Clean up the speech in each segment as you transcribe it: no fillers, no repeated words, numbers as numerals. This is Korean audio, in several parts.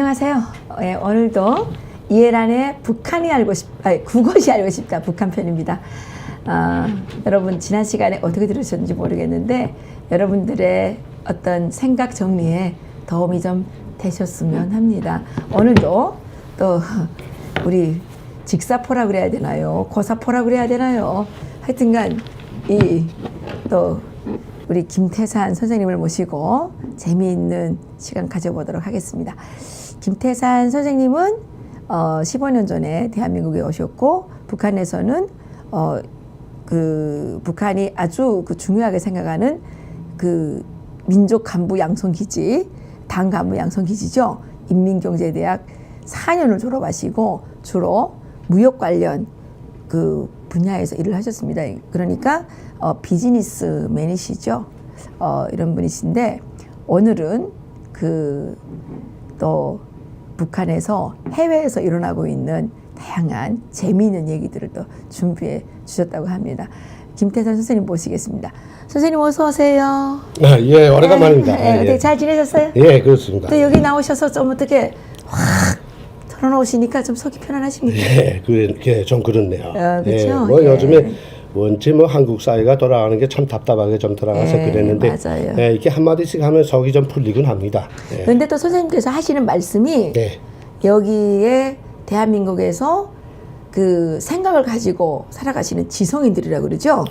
안녕하세요. 오늘도 이해란의 국어시 알고 싶다 북한 편입니다. 여러분 지난 시간에 어떻게 들으셨는지 모르겠는데 여러분들의 어떤 생각 정리에 도움이 좀 되셨으면 합니다. 오늘도 또 우리 직사포라 그래야 되나요? 고사포라 그래야 되나요? 하여튼간 또 우리 김태산 선생님을 모시고 재미있는 시간 가져보도록 하겠습니다. 김태산 선생님은 15년 전에 대한민국에 오셨고 북한에서는 북한이 아주 중요하게 생각하는 민족 간부 양성 기지, 당 간부 양성 기지죠. 인민경제대학 4년을 졸업하시고 주로 무역 관련 분야에서 일을 하셨습니다. 그러니까 비즈니스맨이시죠. 이런 분이신데 오늘은 또 북한에서 해외에서 일어나고 있는 다양한 재미있는 얘기들을 또 준비해 주셨다고 합니다. 김태산 선생님 모시겠습니다. 선생님 어서 오세요. 예, 오래간만입니다. 어떻게 잘 지내셨어요? 예, 그렇습니다. 또 여기 나오셔서 좀 어떻게 확 털어놓으시니까 좀 속이 편안하십니까? 예, 좀 그렇네요. 그렇죠. 요즘에 원체 한국 사회가 돌아가는 게 참 답답하게 좀 돌아가서 그랬는데, 맞아요. 이렇게 한 마디씩 하면 속이 좀 풀리곤 합니다. 그런데 또 선생님께서 하시는 말씀이 여기에 대한민국에서 생각을 가지고 살아가시는 지성인들이라고 그러죠.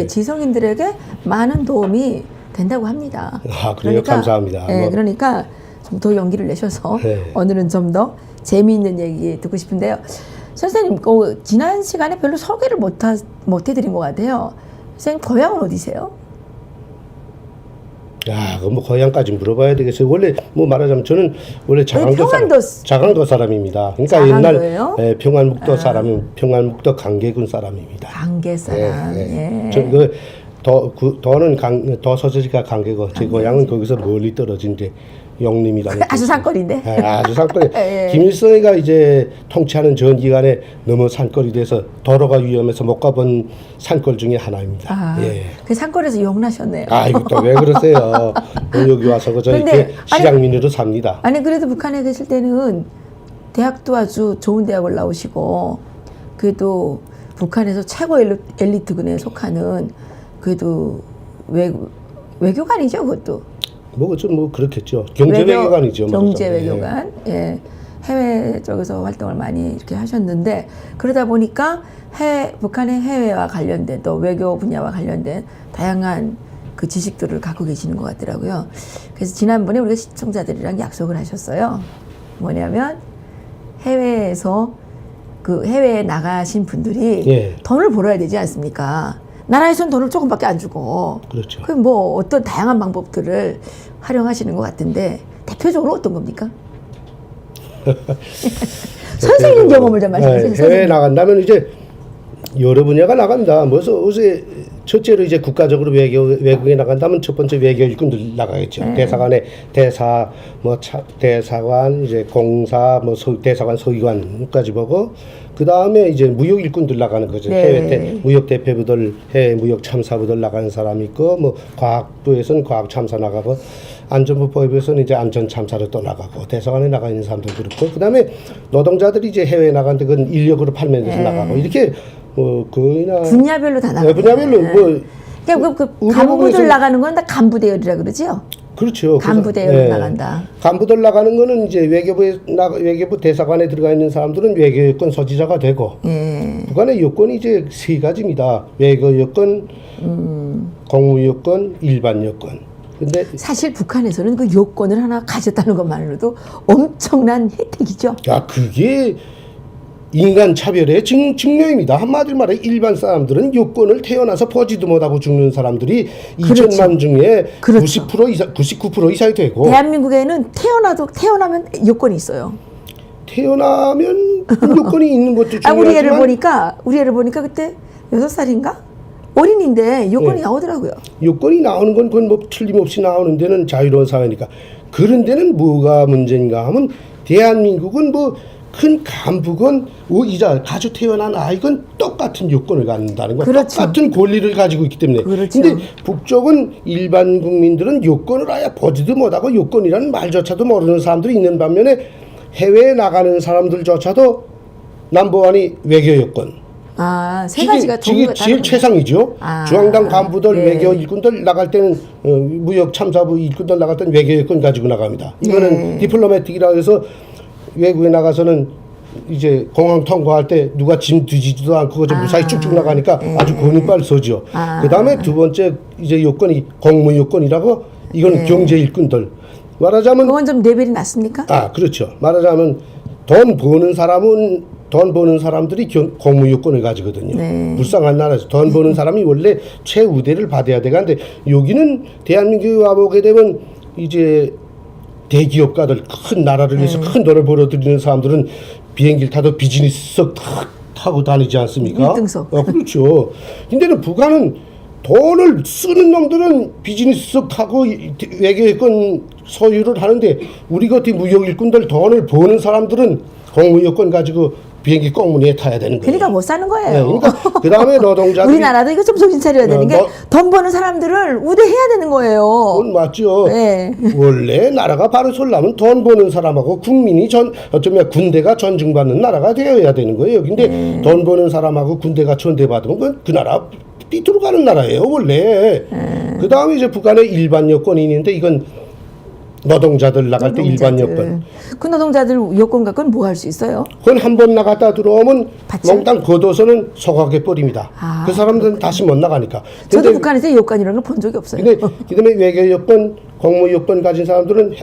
지성인들에게 많은 도움이 된다고 합니다. 그래요? 그러니까, 감사합니다. 그러니까 좀 더 용기를 내셔서 오늘은 좀 더 재미있는 얘기 듣고 싶은데요. 선생님, 지난 시간에 별로 소개를 못 해드린 것 같아요. 선생님, 고향은 어디세요? 고향까지 물어봐야 되겠어요. 원래 말하자면 저는 원래 장안도 사람입니다. 그러니까 장안도예요? 옛날 평안북도 평안북도 강계군 사람입니다. 강계 사람. 더 서지가 강계고 제 고향은 거기서 멀리 떨어진 용림이라는 아주 산거리인데. 아주 산거리. 김일성이가 이제 통치하는 전 기간에 너무 산거리 돼서 도로가 위험해서 못 가본 산골 중에 하나입니다. 그 산골에서 용나셨네요. 이거 또 왜 그러세요? 여기 와서 이렇게 실향민으로 삽니다. 아니 그래도 북한에 계실 때는 대학도 아주 좋은 대학을 나오시고 그래도 북한에서 최고 엘리트군에 속하는 그래도 외교관이죠, 그것도. 그렇겠죠. 경제외교관이죠. 경제외교관. 해외 쪽에서 활동을 많이 이렇게 하셨는데 그러다 보니까 북한의 해외와 관련된 또 외교 분야와 관련된 다양한 지식들을 갖고 계시는 것 같더라고요. 그래서 지난번에 우리가 시청자들이랑 약속을 하셨어요. 뭐냐면 해외에서 해외에 나가신 분들이 돈을 벌어야 되지 않습니까? 나라에서는 돈을 조금밖에 안 주고. 그렇죠. 어떤 다양한 방법들을 활용하시는 것 같은데 대표적으로 어떤 겁니까? 선생님 경험을 좀 말씀해 주세요. 해외에 나간다면 이제 여러 분야가 나간다. 어제 첫째로 이제 국가적으로 외국에 나간다면 첫 번째 외교 일꾼들 나가겠죠. 대사관에 대사관 이제 공사 대사관 서기관까지 보고 그 다음에 이제 무역 일꾼들 나가는 거죠. 해외 무역 대표부들, 해외 무역 참사부들 나가는 사람이 있고 과학부에서는 과학 참사 나가고 안전부법에서는 이제 안전 참사로 또 나가고 대사관에 나가 있는 사람도 그렇고 그 다음에 노동자들이 이제 해외에 나가는데 그건 인력으로 팔면서 나가고 이렇게 거의나 분야별로 다 나가요. 분야별로 간부들 나가는 건 다 간부대열이라 그러지요. 그렇죠. 간부대열로 나간다. 간부들 나가는 거는 이제 외교부 대사관에 들어가 있는 사람들은 외교 여건 소지자가 되고 북한의 여건이 이제 세 가지입니다. 외교 여건, 공무 여건, 일반 여건. 근데 사실 북한에서는 그 요건을 하나 가졌다는 것만으로도 엄청난 혜택이죠. 그게 인간 차별의 증명입니다. 한마디로 말해 일반 사람들은 요건을 태어나서 보지도 못하고 죽는 사람들이 2천만 중에 90% 이상, 99% 이상이 되고 대한민국에는 태어나면 요건이 있어요. 태어나면 요건이 있는 것도 중요하지만 우리 애를 보니까 그때 6살인가? 어린이인데 요건이 나오더라고요. 요건이 나오는 건 그건 틀림없이 나오는 데는 자유로운 사회니까. 그런 데는 뭐가 문제인가 하면 대한민국은 큰 간부건 가져 태어난 아이건 똑같은 요건을 갖는다는 거. 똑같은 권리를 가지고 있기 때문에. 근데 북쪽은 일반 국민들은 요건을 아예 보지도 못하고 요건이라는 말조차도 모르는 사람들이 있는 반면에 해외에 나가는 사람들조차도 넘버원이 외교 여건. 세 가지가 지금 제일 최상이죠. 중앙당 간부들, 네. 외교 일꾼들 나갈 때는 무역 참사부 일꾼들 나갈 때는 외교 여건 가지고 나갑니다. 이거는 디플로매틱이라고 해서 외국에 나가서는 이제 공항 통과할 때 누가 짐 뒤지지도 않고 그저 무사히 쭉쭉 나가니까 아주 권위빨 서죠. 그 다음에 두 번째 이제 요건이 공무 요건이라고 이건 경제 일꾼들. 말하자면 그건 좀 레벨이 낮습니까? 그렇죠. 말하자면 돈 버는 사람들이 공무 요건을 가지거든요. 불쌍한 나라에서 돈 버는 사람이 원래 최우대를 받아야 되는데 여기는 대한민국에 와보게 되면 이제 대기업가들 큰 나라를 위해서 큰 돈을 벌어들이는 사람들은 비행기를 타도 비즈니스석 타고 다니지 않습니까? 1등석. 그렇죠. 근데는 북한은 돈을 쓰는 놈들은 비즈니스석 타고 외교여권 소유를 하는데 우리 같은 무역 일꾼들 돈을 버는 사람들은 공무 여권 가지고 비행기 꽁무니에 타야 되는 거예요. 그러니까 못 사는 거예요. 그러니까 그 다음에 노동자들이 우리나라도 이거 좀 정신 차려야 되는 게 돈 버는 사람들을 우대해야 되는 거예요. 그건 맞죠. 네. 원래 나라가 바로 설라면 돈 버는 사람하고 국민이 어쩌면 군대가 존중받는 나라가 되어야 되는 거예요. 근데 돈 버는 사람하고 군대가 존대받으면 그 나라 삐뚤어 가는 나라예요, 원래. 그 다음에 이제 북한의 일반 여건이 있는데 이건 노동자들 나갈 때 일반 여건. 그 노동자들 여건 갖고는 뭐 할 수 있어요? 그건 한 번 나갔다 들어오면 받죠? 몽땅 걷어서는 소각해 버립니다. 그 사람들은 다시 못 나가니까. 저도 근데 북한에서 여건이라는 걸 본 적이 없어요. 근데 그다음에 외교 여건, 공무 여건 가진 사람들은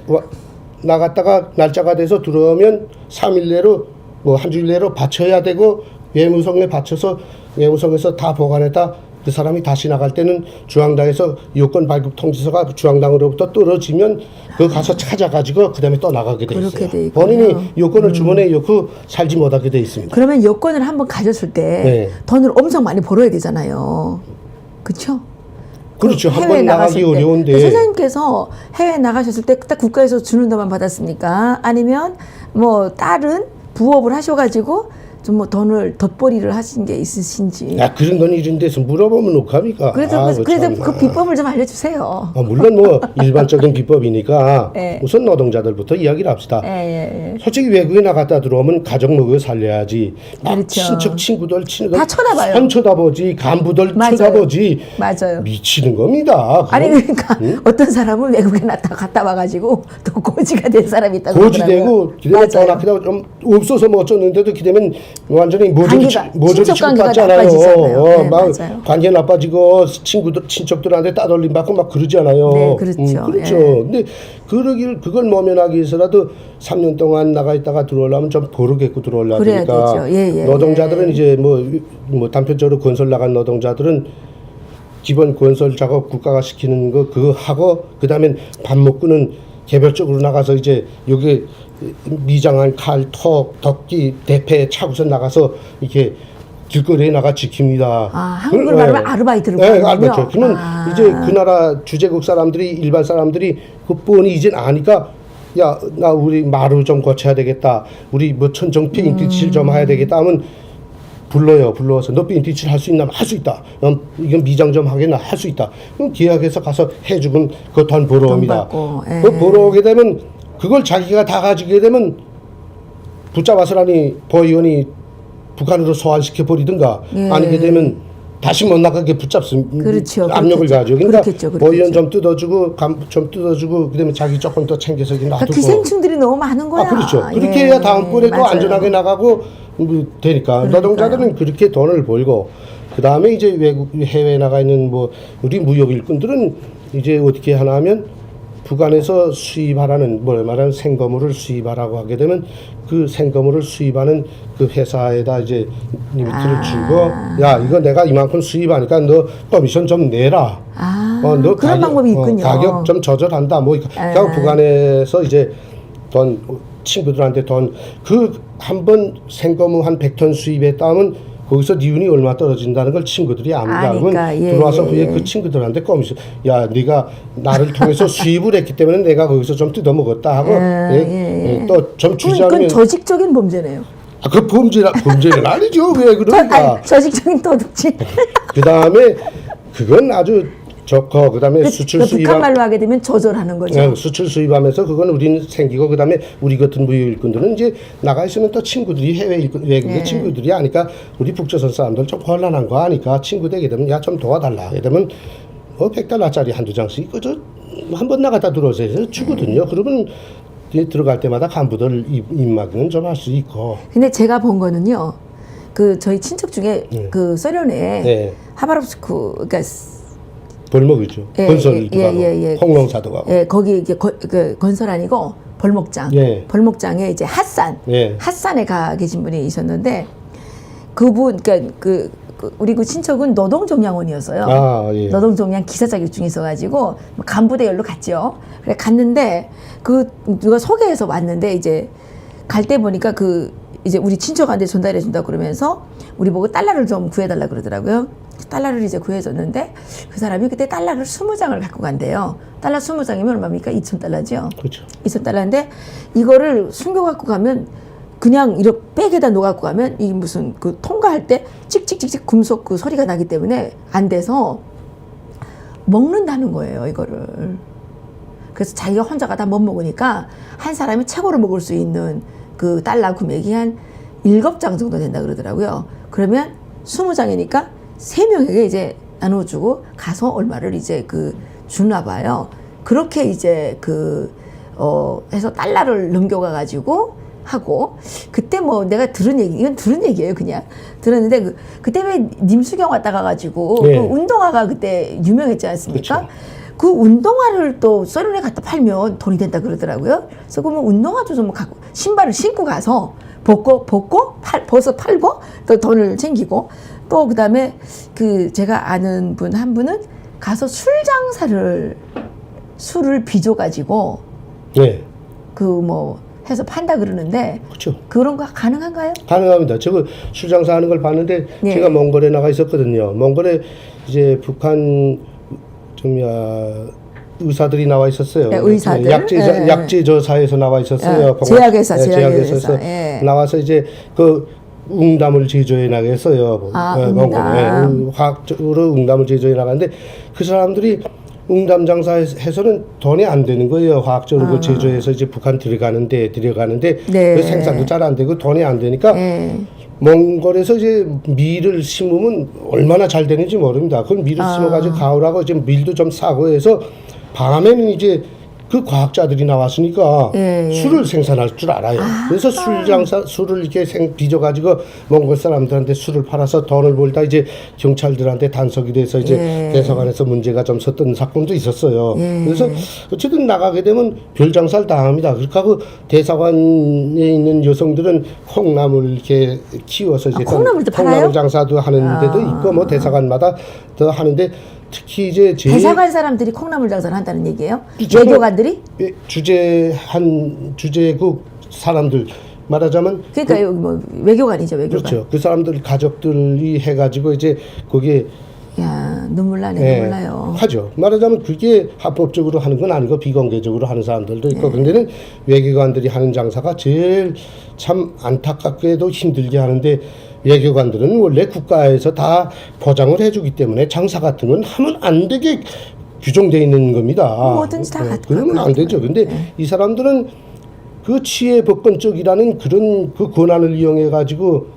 나갔다가 날짜가 돼서 들어오면 3일 내로 뭐 한 주일 내로 바쳐야 되고 외무성에 바쳐서 외무성에서 다 보관했다. 그 사람이 다시 나갈 때는 중앙당에서 여권 발급 통지서가 중앙당으로부터 떨어지면 그 가서 찾아가지고 그다음에 또 나가게 돼 있어요. 그렇게 돼 있군요. 본인이 여권을 주머니에 넣고 살지 못하게 돼 있습니다. 그러면 여권을 한번 가졌을 때 돈을 엄청 많이 벌어야 되잖아요. 그렇죠? 그렇죠. 한 해외에 번 나가기 나갔을 때. 어려운데. 선생님께서 해외 나가셨을 때 딱 국가에서 주는 돈만 받았습니까? 아니면 뭐 다른 부업을 하셔가지고 좀 뭐 돈을 덧벌이를 하신 게 있으신지. 그런 건 이런 데서 물어보면 어떡합니까? 그래도 그 비법을 좀 알려주세요. 물론 뭐 일반적인 비법이니까 예. 우선 노동자들부터 이야기를 합시다. 예. 솔직히 외국에 나갔다 들어오면 가족 먹여 살려야지. 막 그렇죠. 친척 친구들 다 쳐다봐요. 선 쳐다보지, 간부들 맞아요. 쳐다보지. 맞아요. 미치는 겁니다. 아니 그러니까 어떤 사람은 외국에 갔다 와가지고 또 고지가 된 사람이 있다고 고지되고 기대면 더 맞아요. 낳기도 좀 없어서 못 줬는데도 기대면 완전히 모조리 친척 관계가 취급받잖아요. 나빠지잖아요. 네, 막 맞아요. 관계 나빠지고 친척들한테 따돌림 받고 막 그러잖아요. 네, 그렇죠. 그렇죠. 예. 근데 그걸 모면하기 위해서라도 3년 동안 나가 있다가 들어오려면 좀 버르겠고 들어오려니까. 그래야 되죠. 예. 노동자들은 이제 뭐 단편적으로 건설 나간 노동자들은 기본 건설 작업 국가가 시키는 거 그거 하고 그다음에 밥 먹고는 개별적으로 나가서 이제 여기 미장한 칼, 톡, 덕기, 대패 차고서 나가서 이렇게 길거리에 나가 지킵니다. 한국으로 말하면 아르바이트를 네, 하는군요. 그렇죠. 그러면 이제 그 나라 주재국 사람들이 일반 사람들이 그 뻔히 이제 아니까 야, 나 우리 마루 좀 고쳐야 되겠다. 우리 뭐 천정 페인트 칠 좀 해야 되겠다 하면 불러서 너 페인트 칠 할 수 있나? 할 수 있다. 이건 미장 좀 하겠나? 할 수 있다. 그럼 계약해서 가서 해주면 그 돈 벌어옵니다. 그 벌어오게 되면 그걸 자기가 다 가지게 되면 붙잡아서라니 보위원이 북한으로 소환시켜 버리든가 아니게 되면 다시 못 나가게 붙잡습니다. 그렇죠. 압력을 가죠. 그러니까 그렇겠죠. 보위원 좀 뜯어주고 좀 뜯어주고 그다음에 자기 조금 더 챙겨서 놔두고. 그러니까 기생충들이 너무 많은 거야. 그렇죠. 그렇게 해야 다음번에 또 맞아요. 안전하게 나가고 되니까. 노동자들은 그렇게 돈을 벌고 그 다음에 이제 해외에 나가 있는 뭐 우리 무역 일꾼들은 이제 어떻게 하나 하면 북한에서 수입하라는 뭘 말하는 생거물을 수입하라고 하게 되면 그 생거물을 수입하는 그 회사에다 이제 리미트를 주고 야 이거 내가 이만큼 수입하니까 너 커미션 좀 내라. 너 그런 방법이 있군요. 가격 좀 조절한다. 뭐 그냥 북한에서 이제 돈 친구들한테 돈 그 한 번 생거무 한 100톤 수입했다면 거기서 니은이 얼마 떨어진다는 걸 친구들이 압니다. 그러면 들어와서 후에 그 친구들한테 껌이죠. 야, 네가 나를 통해서 수입을 했기 때문에 내가 거기서 좀 뜯어 먹었다 하고 또 좀 주지 않으면 그건 조직적인 범죄네요. 그 범죄는 아니죠. 왜 그러니까? 조직적인 도둑질. 그 다음에 그건 아주 좋고 그다음에 수출 수입 북한 말로 하게 되면 조절하는 거죠. 네, 수출 수입하면서 그건 우리는 생기고 그다음에 우리 같은 무역 일꾼들은 이제 나가 있으면 또 친구들이 해외 일꾼 외국의 친구들이 아니까 우리 북조선 사람들 좀 곤란한 거 아니까 친구 되게 되면 야 좀 도와달라. 이러면 $100짜리 한두 장씩 그저 한 번 나갔다 들어오세요 주거든요. 그러면 이제 들어갈 때마다 간부들 입막은 좀 할 수 있고. 근데 제가 본 거는요. 그 저희 친척 중에 그 소련에 네. 하바롭스크 그러니까 벌목이죠. 예, 건설도 예, 가고 예, 예. 홍농사도 가고. 예, 거기 이게 그 건설 아니고 벌목장. 예. 벌목장에 이제 핫산. 예. 핫산에 가 계신 분이 있었는데 그분 그러니까 우리 그 친척은 노동종량원이었어요. 아, 예. 노동종량 기사 자격증이 있어가지고 간부대열로 갔죠. 그래 갔는데 그 누가 소개해서 왔는데 이제 갈 때 보니까 그 이제 우리 친척한테 전달해 준다 그러면서 우리 보고 달러를 좀 구해달라 그러더라고요. 달러를 이제 구해줬는데 그 사람이 그때 달러를 20장을 갖고 간대요. 달러 20장이면 얼마입니까? 2,000달러죠. 그렇죠. 2,000달러인데 이거를 숨겨 갖고 가면 그냥 이렇게 백에다 놓아 갖고 가면 이 무슨 그 통과할 때 찍찍찍찍 금속 그 소리가 나기 때문에 안 돼서 먹는다는 거예요, 이거를. 그래서 자기가 혼자가 다 못 먹으니까 한 사람이 최고로 먹을 수 있는 그 달러 금액이 한 7장 정도 된다 그러더라고요. 그러면 20장이니까 3명에게 이제 나눠주고 가서 얼마를 이제 그 주나 봐요. 그렇게 이제 해서 달러를 넘겨가가지고 하고 그때 뭐 내가 들은 얘기 이건 들은 얘기예요 그냥 들었는데 그때 왜 님수경 왔다 가가지고 네. 그 운동화가 그때 유명했지 않습니까? 그쵸. 그 운동화를 또 소련에 갖다 팔면 돈이 된다 그러더라고요. 그래서 그러면 운동화도 좀 갖고 신발을 신고 가서 벗어 팔고 또 돈을 챙기고 또 그다음에 그 제가 아는 분 한 분은 가서 술을 빚어 가지고 네. 그 뭐 해서 판다 그러는데 그렇죠. 그런 거 가능한가요? 가능합니다. 저거 술장사 하는 걸 봤는데 네. 제가 몽골에 나가 있었거든요. 몽골에 이제 북한 의사들이 나와 있었어요. 네, 의사들. 약제조사에서 나와 있었어요. 제약회사에서 예. 나와서 이제 그 웅담을 제조해 나갔어요. 몽골에 화학적으로 웅담을 제조해 나갔는데 그 사람들이 웅담 장사해서는 돈이 안 되는 거예요. 화학적으로 제조해서 이제 북한 들어가는데 네. 그 생산도 잘 안 되고 돈이 안 되니까 네. 몽골에서 이제 밀을 심으면 얼마나 잘 되는지 모릅니다. 그걸 밀을 심어가지고 가을하고 이제 밀도 좀 사고 해서 밤에는 이제 그 과학자들이 나왔으니까 술을 생산할 줄 알아요. 그래서 술을 이렇게 빚어가지고 몽골 사람들한테 술을 팔아서 돈을 벌다 이제 경찰들한테 단속이 돼서 이제 대사관에서 문제가 좀 섰던 사건도 있었어요. 그래서 어쨌든 나가게 되면 별장사를 당합니다. 그렇게 하고 대사관에 있는 여성들은 콩나물 이렇게 키워서 이제 콩나물도 팔아요? 콩나물 장사도 하는 데도 있고 뭐 대사관마다 더 하는데 특히 이제 대사관 사람들이 콩나물 장사를 한다는 얘기예요? 그렇죠. 외교관들이? 주재국 사람들 말하자면 그러니까 여기 뭐 외교관이죠, 외교관. 그렇죠. 그 사람들 가족들이 해가지고 이제 거기에 야 눈물 나네, 눈물 나요. 하죠. 말하자면 그게 합법적으로 하는 건 아니고 비공개적으로 하는 사람들도 있고 근데는 외교관들이 하는 장사가 제일 참 안타깝게도 힘들게 하는데 외교관들은 원래 국가에서 다 보장을 해주기 때문에 장사 같은 건 하면 안 되게 규정되어 있는 겁니다. 뭐든지 다 그러면 안 되죠. 근데 이 사람들은 그 치외법권적이라는 그런 그 권한을 이용해 가지고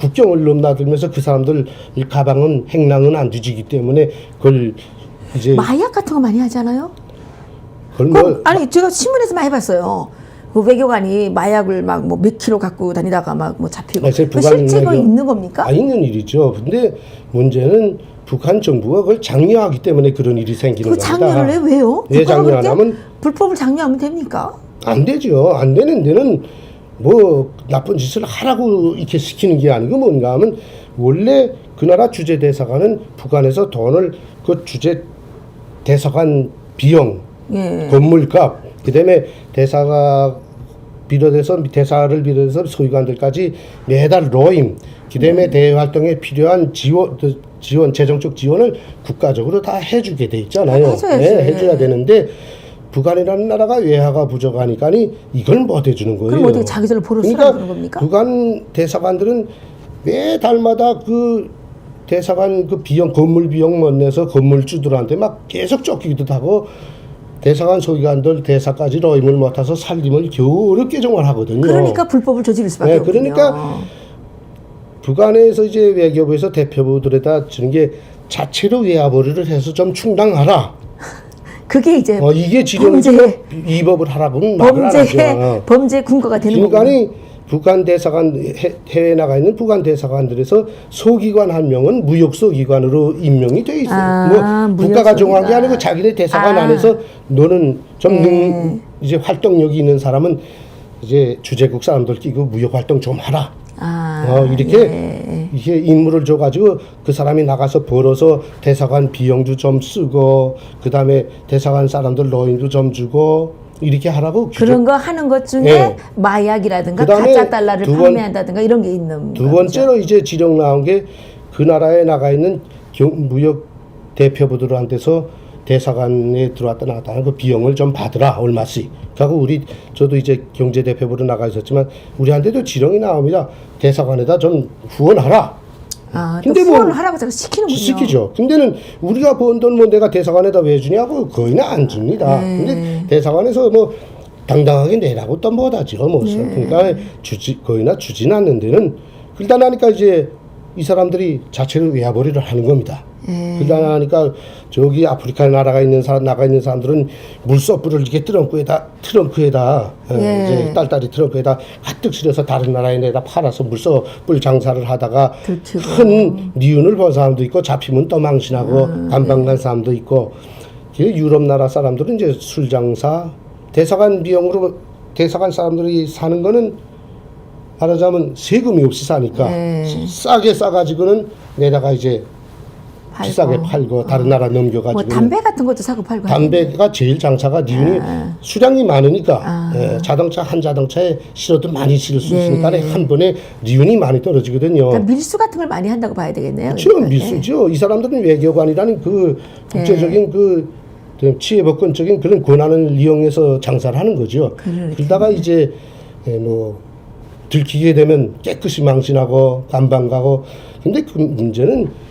국경을 넘나들면서 그 사람들 가방은 행랑은 안 뒤지기 때문에 그걸 이제 마약 같은 거 많이 하잖아요. 그걸 뭐 아니 제가 신문에서 많이 봤어요. 그 외교관이 마약을 막 뭐 몇 킬로 갖고 다니다가 막 뭐 잡히고 그 실제로 있는 겁니까? 있는 일이죠. 근데 문제는 북한 정부가 그걸 장려하기 때문에 그런 일이 생기는 그 겁니다. 장려를 해 왜요? 왜 장려 안 하면 불법을 장려하면 됩니까? 안 되죠. 안 되는 데는 뭐 나쁜 짓을 하라고 이렇게 시키는 게 아니고 뭔가 하면 원래 그 나라 주재 대사관은 북한에서 돈을 그 주재 대사관 비용, 건물값, 그다음에 대사가 대사를 비롯해서 소유관들까지 매달 로임, 그다음에 대외 활동에 필요한 지원, 재정적 지원을 국가적으로 다 해주게 돼 있잖아요. 해줘야 되는데 북한이라는 나라가 외화가 부족하니까 이걸 못 해주는 거예요. 그럼 어떻게 자기들을 보러 쓰라는 겁니까? 북한 대사관들은 매달마다 그 대사관 그 비용 건물 비용 못 내서 건물주들한테 막 계속 쫓기기도 하고 대사관 소기관들 대사까지 러임을 못해서 살림을 겨우 어렵게 정말 하거든요. 그러니까 불법을 저지를 수밖에 네, 없군요. 그러니까 북한에서 이제 외교부에서 대표부들에다 주는 게 자체로 외화벌이를 해서 좀 충당하라. 그게 이제 이게 지령 위법을 하라고는 말을 안 하죠. 범죄 근거가 되는 거군요. 그러니까 북한 대사관 해외에 나가 있는 북한 대사관들에서 소기관 한 명은 무역소 기관으로 임명이 돼 있어요. 뭐 국가가 정한 게 아니고 자기네 대사관 안에서 너는 좀 이제 활동력이 있는 사람은 이제 주재국 사람들 끼고 무역 활동 좀 하라. 이렇게 이게 임무를 줘가지고 그 사람이 나가서 벌어서 대사관 비용도 좀 쓰고 그 다음에 대사관 사람들 노인도 좀 주고 이렇게 하라고 그런 거 하는 것 중에 마약이라든가 가짜 달러를 판매한다든가 이런 게 있는 두 번째로 이제 지령 나온 게 그 나라에 나가 있는 무역 대표부들한테서 대사관에 들어왔다 나갔다 하는 그 비용을 좀 받으라 얼마씩. 그리고 저도 이제 경제 대표부로 나가 있었지만 우리한테도 지령이 나옵니다. 대사관에다 좀 후원하라. 근데 후원을 하라고 제가 시키는군요. 시키죠. 근데는 우리가 번 돈 뭐 내가 대사관에다 왜 주냐고 거의는 안 줍니다. 근데 대사관에서 뭐 당당하게 내라고 또 못하죠. 그러니까 거의나 주진 않는 데는 그러다 나니까 이제 이 사람들이 자체로 외화벌이를 하는 겁니다. 그러다 나니까 저기 아프리카 나가 있는 사람들은 물소불을 이렇게 트렁크에다 이제 딸딸이 트렁크에다 가득 실어서 다른 나라에 내다 팔아서 물소불 장사를 하다가 큰 미운을 본 사람도 있고 잡히면 또 망신하고 감방 간 사람도 있고 유럽 나라 사람들은 이제 술 장사 대사관 비용으로 대사관 사람들이 사는 거는 말하자면 세금이 없이 사니까 싸게 싸가지고는 내다가 이제 비싸게 팔고 다른 나라 넘겨가지고 뭐 담배 같은 것도 사고 팔고 담배가 제일 장사가 니은이 수량이 많으니까 자동차 한 자동차에 실어도 많이 실을 수 있으니까 한 번에 니은이 많이 떨어지거든요. 그러니까 밀수 같은 걸 많이 한다고 봐야 되겠네요. 그렇죠. 그러니까. 밀수죠. 이 사람들은 외교관이라는 그 국제적인 그 치해법권적인 그런 권한을 이용해서 장사를 하는 거죠. 그러다가 이제 뭐 들키게 되면 깨끗이 망신하고 감방 가고 근데 그 문제는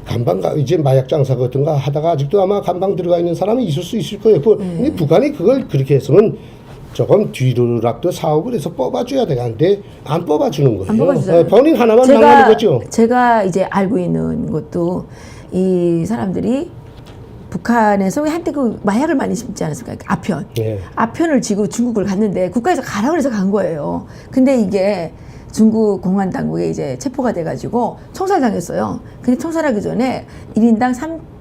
감방 이제 마약 장사 같은 거 하다가 아직도 아마 감방 들어가 있는 사람이 있을 수 있을 거예요. 근데 북한이 그걸 그렇게 해서는 조금 뒤로라도 사업을 해서 뽑아줘야 되는데 안 뽑아주는 거예요. 안 뽑아주잖아요. 본인 하나만 당하는 거죠. 제가 이제 알고 있는 것도 이 사람들이 북한에서 한때 그 마약을 많이 심지 않았을까요? 아편. 아편을 지고 중국을 갔는데 국가에서 가라 그래서 간 거예요. 근데 이게 중국 공안 당국에 이제 체포가 돼가지고 총살당했어요. 근데 총살하기 전에 1인당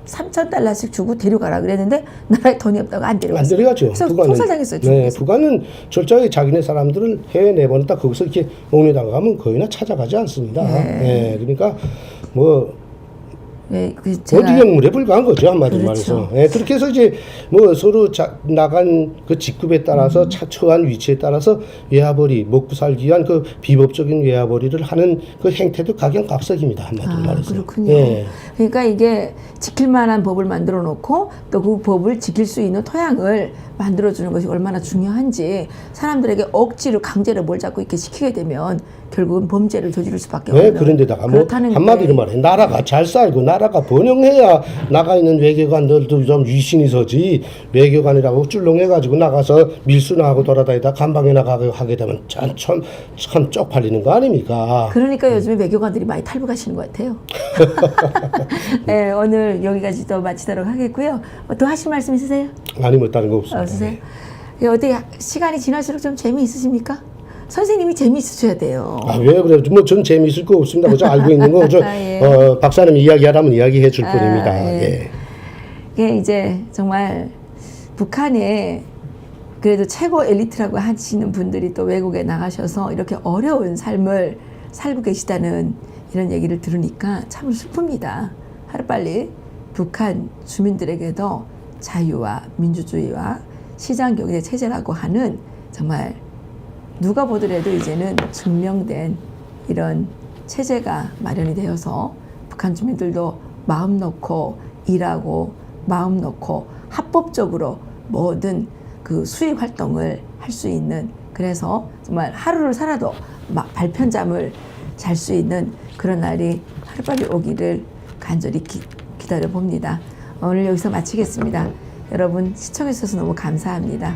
3,000달러씩 주고 데려가라 그랬는데 나라에 돈이 없다고 안 데려갔어요. 안 데려가죠. 그래서 북한은, 총살당했어요. 북한은 철저하게 자기네 사람들을 해외 내보냈다 거기서 이렇게 옥내당하면 거의나 찾아가지 않습니다. 그러니까 뭐 어디경물에 불과한 거죠 한마디로 말해서. 그렇게 해서 이제 뭐 서로 나간 그 직급에 따라서 처한 위치에 따라서 외화벌이 먹고 살기 위한 그 비법적인 외화벌이를 하는 그 행태도 각양각색입니다 한마디로 말해서. 그렇군요. 그러니까 이게 지킬 만한 법을 만들어 놓고 또 그 법을 지킬 수 있는 토양을 만들어 주는 것이 얼마나 중요한지 사람들에게 억지로 강제로 뭘 자꾸 이렇게 시키게 되면 결국은 범죄를 저지를 수밖에 없는. 그런데다가 뭐 한마디로 말해 나라가 잘 살고 나라가 번영해야 나가 있는 외교관들도 좀 위신이 서지 외교관이라고 줄렁해가지고 나가서 밀수나 하고 돌아다니다 간방에 나가고 하게 되면 참 쪽팔리는 거 아닙니까? 그러니까 요즘에 외교관들이 많이 탈북하시는 것 같아요. 오늘 여기까지 또 마치도록 하겠고요. 더 하실 말씀 있으세요? 아니 뭐 다른 거 없습니다. 없으세요? 어떻게 시간이 지날수록 좀 재미있으십니까? 선생님이 재미있으셔야 돼요. 왜 그래요? 뭐 전 재미있을 거 없습니다. 그저 알고 있는 거 박사님 이야기하라면 이야기해 줄 뿐입니다. 이게 이제 정말 북한에 그래도 최고 엘리트라고 하시는 분들이 또 외국에 나가셔서 이렇게 어려운 삶을 살고 계시다는 이런 얘기를 들으니까 참 슬픕니다. 하루빨리 북한 주민들에게도 자유와 민주주의와 시장경제 체제라고 하는 정말 누가 보더라도 이제는 증명된 이런 체제가 마련이 되어서 북한 주민들도 마음 놓고 일하고 마음 놓고 합법적으로 모든 그 수익 활동을 할 수 있는 그래서 정말 하루를 살아도 발편잠을 잘 수 있는 그런 날이 하루빨리 오기를 간절히 기다려 봅니다. 오늘 여기서 마치겠습니다. 여러분 시청해 주셔서 너무 감사합니다.